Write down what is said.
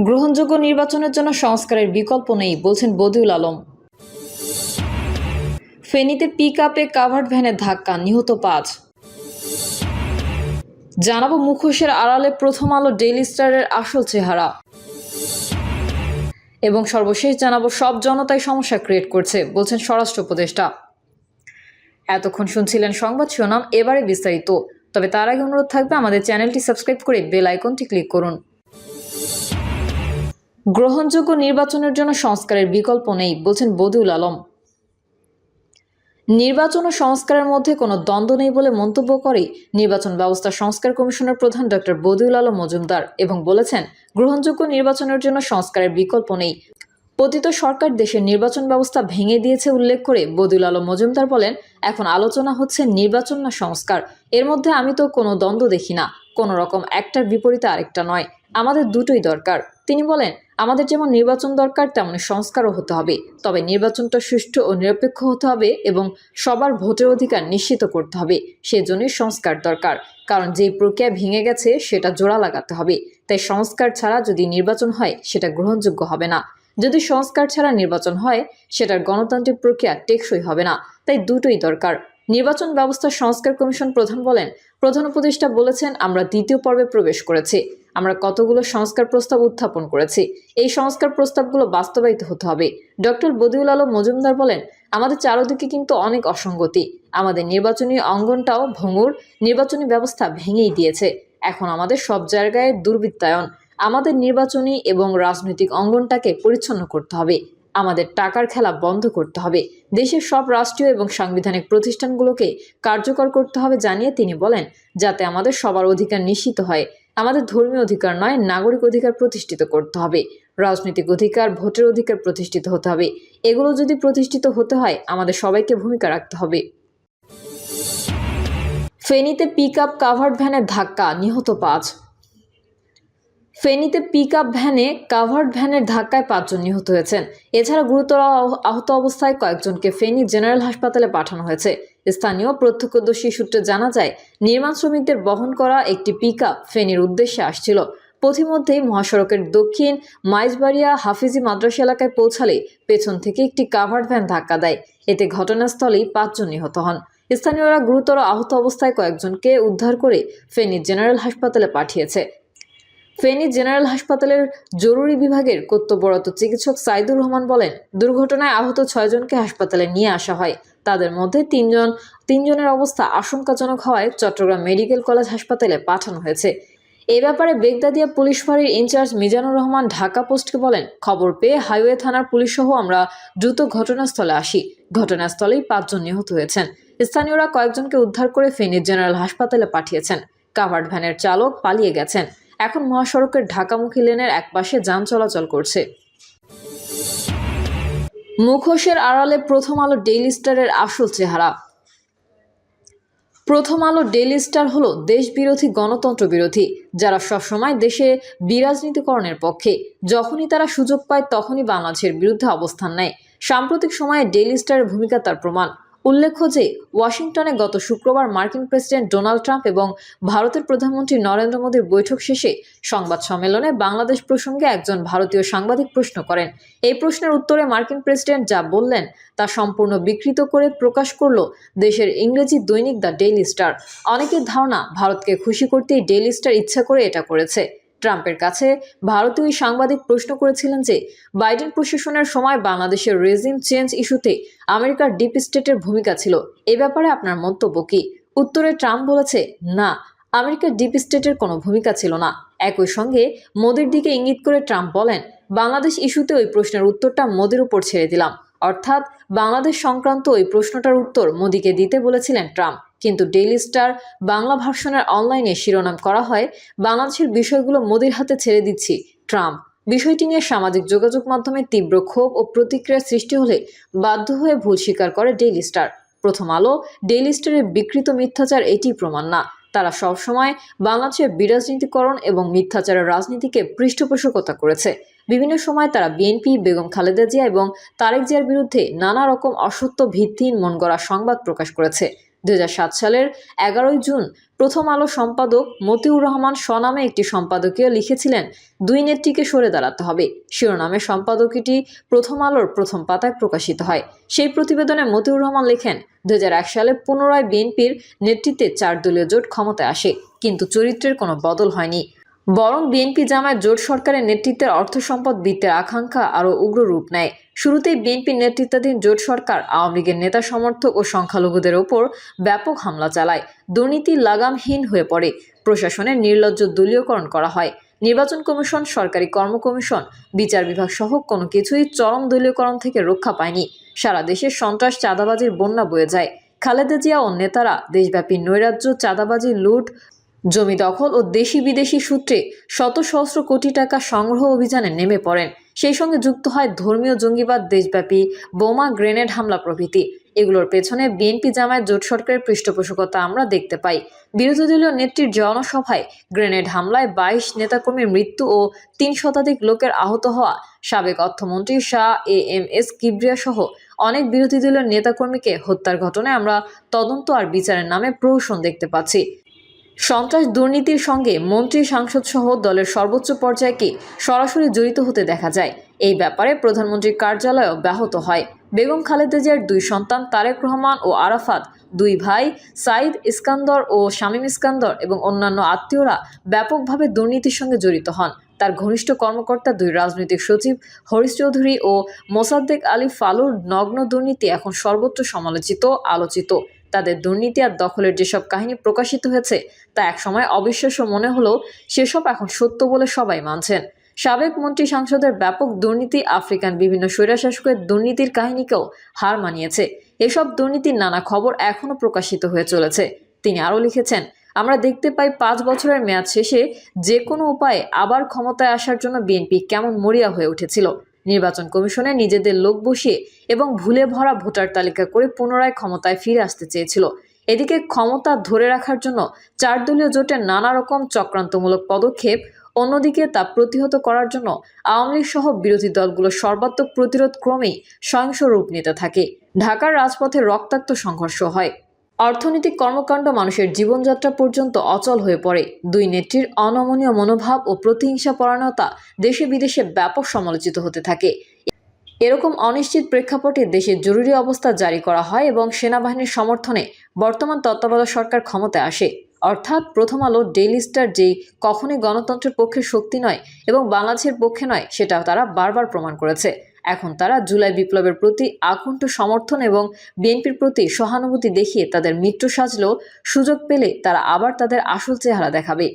গ্রহণযোগ্য নির্বাচনের জন্য সংস্কারের বিকল্প নেই বলছেন বদিউল আলম। ফেনীতে পিকআপে কাভার্ড ভ্যানে ধাক্কা, নিহত ৫। জানাবো মুখোশের আড়ালে প্রথম আলো ডেইলি স্টারের আসল চেহারা এবং সর্বশেষ জানাবো সব জনতাই সমস্যা ক্রিয়েট করছে বলছেন স্বরাষ্ট্র উপদেষ্টা। এতক্ষণ শুনছিলেন সংবাদ শিরোনাম, এবারে বিস্তারিত। তবে তার আগে অনুরোধ থাকবে আমাদের চ্যানেলটি সাবস্ক্রাইব করে বেল আইকনটি ক্লিক করুন। গ্রহণযোগ্য নির্বাচনের জন্য সংস্কারের বিকল্প নেই বলছেন বদিউল আলম। নির্বাচন ও সংস্কারের মধ্যে কোনো দ্বন্দ্ব নেই বলে মন্তব্য করে নির্বাচন ব্যবস্থা সংস্কার কমিশনের প্রধান ডক্টর বদিউল আলম মজুমদার এবং বলেছেন, গ্রহণযোগ্য নির্বাচনের জন্য সংস্কারের বিকল্প নেই। পতিত সরকার দেশের নির্বাচন ব্যবস্থা ভেঙে দিয়েছে উল্লেখ করে বদিউল আলম মজুমদার বলেন, এখন আলোচনা হচ্ছে নির্বাচন না সংস্কার। এর মধ্যে আমি তো কোনো দ্বন্দ্ব দেখি না, কোনো রকম একটার বিপরীতে আরেকটা নয়, আমাদের দুটোই দরকার। তিনি বলেন, আমাদের যেমন নির্বাচন দরকার তেমনি সংস্কারও হতে হবে, তবে নির্বাচনটা সুষ্ঠু ও নিরপেক্ষ হতে হবে এবং সবার ভোটের অধিকার নিশ্চিত করতে হবে। সেজন্যই সংস্কার দরকার, কারণ যেই প্রক্রিয়া ভেঙে গেছে সেটা জোড়া লাগাতে হবে। তাই সংস্কার ছাড়া যদি নির্বাচন হয় সেটা গ্রহণযোগ্য হবে না। যদি সংস্কার ছাড়া নির্বাচন হয় সেটার গণতান্ত্রিক প্রক্রিয়া টেকসই হবে না। তাই দুটোই দরকার। নির্বাচন ব্যবস্থা সংস্কার কমিশন প্রধান বলেন, প্রধান উপদেষ্টা বলেছেন, আমরা দ্বিতীয় পর্বে প্রবেশ করেছি। আমরা কতগুলো সংস্কার প্রস্তাব উত্থাপন করেছি। এই সংস্কার প্রস্তাবগুলো বাস্তবায়িত হতে হবে। ডক্টর বদিউল আলম মজুমদার বলেন, আমাদের চারদিকে কিন্তু অনেক অসঙ্গতি। আমাদের নির্বাচনী অঙ্গনটাও ভঙ্গুর, নির্বাচনী ব্যবস্থা ভেঙেই দিয়েছে। এখন আমাদের সব জায়গায় দুর্বৃত্তায়ন। আমাদের নির্বাচনী এবং রাজনৈতিক অঙ্গনটাকে পরিচ্ছন্ন করতে হবে। আমাদের টাকার খেলা বন্ধ করতে হবে। দেশের সব রাষ্ট্রীয় এবং সাংবিধানিক প্রতিষ্ঠানগুলোকে কার্যকর করতে হবে জানিয়ে তিনি বলেন, যাতে আমাদের সবার অধিকার নিশ্চিত হয়। আমাদের ধর্মীয় অধিকার নয়, নাগরিক অধিকার প্রতিষ্ঠিত করতে হবে। রাজনৈতিক অধিকার, ভোটের অধিকার প্রতিষ্ঠিত হতে হবে। এগুলো যদি প্রতিষ্ঠিত হতে হয় আমাদের সবাইকে ভূমিকা রাখতে হবে। ফেনীতে পিকআপ কাভার্ড ভ্যানে ধাক্কা, নিহত ৫। ফেনীতে পিকআপ ভ্যানে কাভার্ড ভ্যানের ধাক্কায় ৫ জন নিহত হয়েছেন। এছাড়া গুরুতর আহত অবস্থায় কয়েকজনকে ফেনী জেনারেল হাসপাতালে পাঠানো হয়েছে। স্থানীয় প্রত্যক্ষদর্শী সূত্রে জানা যায়, নির্মাণ শ্রমিকদের বহন করা একটি পিকআপ ফেনীর উদ্দেশ্যে আসছিল। পথিমধ্যেই মহাসড়কের দক্ষিণ মাইজবাড়িয়া হাফিজি মাদ্রাসা এলাকায় পৌঁছালে পেছন থেকে একটি কাভার্ড ভ্যান ধাক্কা দেয়। এতে ঘটনাস্থলেই ৫ জন নিহত হন। স্থানীয়রা গুরুতর আহত অবস্থায় কয়েকজনকে উদ্ধার করে ফেনী জেনারেল হাসপাতালে পাঠিয়েছে। ফেনী জেনারেল হাসপাতালের জরুরি বিভাগের কর্তব্যরত চিকিৎসক সাইদুর রহমান বলেন, দুর্ঘটনায় আহত ৬ জনকে হাসপাতালে নিয়ে আসা হয়। তাদের মধ্যে তিনজনের অবস্থা আশঙ্কাজনক হওয়ায় চট্টগ্রাম মেডিকেল কলেজ হাসপাতালে পাঠানো হয়েছে। এ ব্যাপারে বেগদাদিয়া পুলিশ ফাঁড়ির ইনচার্জ মিজানুর রহমান ঢাকা পোস্টকে বলেন, খবর পেয়ে হাইওয়ে থানার পুলিশ সহ আমরা দ্রুত ঘটনাস্থলে আসি। ঘটনাস্থলেই ৫ জন নিহত হয়েছেন। স্থানীয়রা কয়েকজনকে উদ্ধার করে ফেনী জেনারেল হাসপাতালে পাঠিয়েছেন। কাভার্ড ভ্যানের চালক পালিয়ে গেছেন। এখন মহাসড়কের ঢাকামুখী লেনের একপাশে যান চলাচল করছে। মুখোশের আড়ালে প্রথম আলো ডেইলি স্টারের আসল চেহারা। প্রথম আলো ডেইলি স্টার হলো দেশ বিরোধী, গণতন্ত্র বিরোধী, যারা সবসময় দেশে বিরাজনীতিকরণের পক্ষে। যখনই তারা সুযোগ পায় তখনই বাংলাদেশের বিরুদ্ধে অবস্থান নেয়। সাম্প্রতিক সময়ে ডেইলি স্টারের ভূমিকা তার প্রমাণ। উল্লেখ্য যে, ওয়াশিংটনে গত শুক্রবার মার্কিন প্রেসিডেন্ট ডোনাল্ড ট্রাম্প এবং ভারতের প্রধানমন্ত্রী নরেন্দ্র মোদীর বৈঠক শেষে সংবাদ সম্মেলনে বাংলাদেশ প্রসঙ্গে একজন ভারতীয় সাংবাদিক প্রশ্ন করেন। এই প্রশ্নের উত্তরে মার্কিন প্রেসিডেন্ট যা বললেন তা সম্পূর্ণ বিকৃত করে প্রকাশ করল দেশের ইংরেজি দৈনিক দ্য ডেইলি স্টার। অনেকের ধারণা, ভারতকে খুশি করতেই ডেইলি স্টার ইচ্ছা করে এটা করেছে। ট্রাম্পের কাছে ভারতীয় সাংবাদিক প্রশ্ন করেছিলেন যে, বাইডেন প্রশাসনের সময় বাংলাদেশের রেজিম চেঞ্জ ইস্যুতে আমেরিকার ডিপ স্টেটের ভূমিকা ছিল। এ ব্যাপারে আপনার মন্তব্য কি? উত্তরে ট্রাম্প বলেছে, না, আমেরিকার ডিপ স্টেটের কোনো ভূমিকা ছিল না। একই সঙ্গে মোদির দিকে ইঙ্গিত করে ট্রাম্প বলেন, বাংলাদেশ ইস্যুতে ওই প্রশ্নের উত্তরটা মোদির উপর ছেড়ে দিলাম। অর্থাৎ বাংলাদেশ সংক্রান্ত ওই প্রশ্নটার উত্তর মোদিকে দিতে বলেছিলেন ট্রাম্প। কিন্তু ডেইলি স্টার বাংলা ভার্সনের অনলাইনে শিরোনাম করা হয়, বাংলাদেশের বিষয়গুলো মোদির হাতে ছেড়ে দিচ্ছি ট্রাম্প। বিষয়টি নিয়ে সামাজিক যোগাযোগ মাধ্যমে তীব্র ক্ষোভ ও প্রতিক্রিয়া সৃষ্টি হলে বাধ্য হয়ে ভুল স্বীকার করে ডেইলি স্টার। প্রথম আলো ডেইলি স্টারের বিকৃত মিথ্যাচার এটি প্রমাণ না। তারা সবসময় বাংলাদেশের বিরাজনীতিকরণ এবং মিথ্যাচারের রাজনীতিকে পৃষ্ঠপোষকতা করেছে। বিভিন্ন সময় তারা বিএনপি, বেগম খালেদা জিয়া এবং তারেক জিয়ার বিরুদ্ধে নানা রকম অসত্য, ভিত্তিহীন, মনগড়া সংবাদ প্রকাশ করেছে। 2007 সালের 11 জুন প্রথম আলো সম্পাদক মতিউর রহমান স্বনামে একটি সম্পাদকীয় লিখেছিলেন, দুই নেত্রীকে সরে দাঁড়াতে হবে। শিরোনামে সম্পাদকীয়টি প্রথম আলোর প্রথম পাতায় প্রকাশিত হয়। সেই প্রতিবেদনে মতিউর রহমান লেখেন, 2001 সালে পুনরায় বিএনপির নেতৃত্বে 4 দলীয় জোট ক্ষমতায় আসে, কিন্তু চরিত্রের কোনো বদল হয়নি। বরং বিএনপি জামায়াত জোট সরকারের নেতৃত্বের অর্থ সম্পদ বৃত্তের আকাঙ্ক্ষা আরও উগ্র রূপ নেয়। শুরুতেই বিএনপি নেতৃত্বাধীন জোট সরকার আওয়ামী লীগের নেতা সমর্থক ও সংখ্যালঘুদের ওপর ব্যাপক হামলা চালায়। দুর্নীতি লাগামহীন হয়ে পড়ে। প্রশাসনের নির্লজ্জ দলীয়করণ করা হয়। নির্বাচন কমিশন, সরকারি কর্ম কমিশন, বিচার বিভাগ সহ কোনো কিছুই চরম দলীয়করণ থেকে রক্ষা পায়নি। সারা দেশে সন্ত্রাস, চাঁদাবাজির বন্যা বয়ে যায়। খালেদা জিয়া ও নেতারা দেশব্যাপী নৈরাজ্য, চাঁদাবাজি, লুট, জমি দখল ও দেশি বিদেশি সূত্রে শত সহস্র কোটি টাকা সংগ্রহ অভিযানে নেমে পড়েন। সেই সঙ্গে যুক্ত হয় ধর্মীয় জঙ্গিবাদ, দেশব্যাপী বোমা, গ্রেনেড হামলা প্রভৃতি। এগুলোর পেছনে বিএনপি জামায়াত জোট সরকারের পৃষ্ঠপোষকতা আমরা দেখতে পাই। বিরোধী দলীয় নেত্রীর জনসভায় গ্রেনেড হামলায় 22 নেতাকর্মীর মৃত্যু ও 3 শতাধিক লোকের আহত হওয়া, সাবেক অর্থমন্ত্রী শাহ এএমএস কিবরিয়া সহ অনেক বিরোধী দলীয় নেতাকর্মীকে হত্যার ঘটনায় আমরা তদন্ত আর বিচারের নামে প্রহসন দেখতে পাচ্ছি। সন্ত্রাস, দুর্নীতির সঙ্গে মন্ত্রী, সাংসদ সহ দলের সর্বোচ্চ পর্যায়কে সরাসরি জড়িত হতে দেখা যায়। এই ব্যাপারে প্রধানমন্ত্রীর কার্যালয়ও ব্যাহত হয়। বেগম খালেদা জিয়ার 2 সন্তান তারেক রহমান ও আরাফাত, 2 ভাই সাইদ ইস্কান্দর ও শামীম ইস্কান্দর এবং অন্যান্য আত্মীয়রা ব্যাপকভাবে দুর্নীতির সঙ্গে জড়িত হন। তার ঘনিষ্ঠ কর্মকর্তা 2 রাজনৈতিক সচিব হরিশ চৌধুরী ও মোসাদ্দেক আলী ফালুর নগ্ন দুর্নীতি এখন সর্বত্র সমালোচিত, আলোচিত। তাদের দুর্নীতি আর দখলের যেসব কাহিনী প্রকাশিত হয়েছে তা একসময় অবিশ্বাস্য মনে হলেও সেসব এখন সত্য বলে সবাই মানছেন। সাবেক মন্ত্রী, সাংসদের ব্যাপক দুর্নীতি, আফ্রিকান বিভিন্ন স্বৈরশাসকের দুর্নীতির কাহিনীকেও হার মানিয়েছে। এসব দুর্নীতির নানা খবর এখনও প্রকাশিত হয়ে চলেছে। তিনি আরও লিখেছেন, আমরা দেখতে পাই 5 বছরের মেয়াদ শেষে যে কোনো উপায়ে আবার ক্ষমতায় আসার জন্য বিএনপি কেমন মরিয়া হয়ে উঠেছিল। নির্বাচন কমিশনে নিজেদের লোক বসিয়ে এবং ভুলে ভরা ভোটার তালিকা করে পুনরায় ক্ষমতায় ফিরে আসতে চেয়েছিল। এদিকে ক্ষমতা ধরে রাখার জন্য 4 দলীয় জোটের নানা রকম চক্রান্তমূলক পদক্ষেপ, অন্যদিকে তা প্রতিহত করার জন্য আওয়ামী লীগ সহ বিরোধী দলগুলোর সর্বাত্মক প্রতিরোধ ক্রমেই সহিংস রূপ নিতে থাকে। ঢাকার রাজপথে রক্তাক্ত সংঘর্ষ হয়। অর্থনৈতিক কর্মকাণ্ড, মানুষের জীবনযাত্রা পর্যন্ত অচল হয়ে পড়ে। 2 নেত্রীর অনমনীয় মনোভাব ও প্রতিহিংসা পরায়ণতা দেশে বিদেশে ব্যাপক সমালোচিত হতে থাকে। এরকম অনিশ্চিত প্রেক্ষাপটে দেশে জরুরি অবস্থা জারি করা হয় এবং সেনাবাহিনীর সমর্থনে বর্তমান তত্ত্বাবধায়ক সরকার ক্ষমতায় আসে। অর্থাৎ প্রথম আলো, ডেইলি স্টার যেই কখনোই গণতন্ত্রের পক্ষে শক্তি নয় এবং বাংলাদেশের পক্ষে নয়, সেটা তারা বারবার প্রমাণ করেছে। এখন তারা জুলাই বিপ্লবের প্রতি আকণ্ঠ সমর্থন এবং বিএনপির প্রতি সহানুভূতি দেখিয়ে তাদের মিত্র সাজলেও সুযোগ পেলে তারা আবার তাদের আসল চেহারা দেখাবে।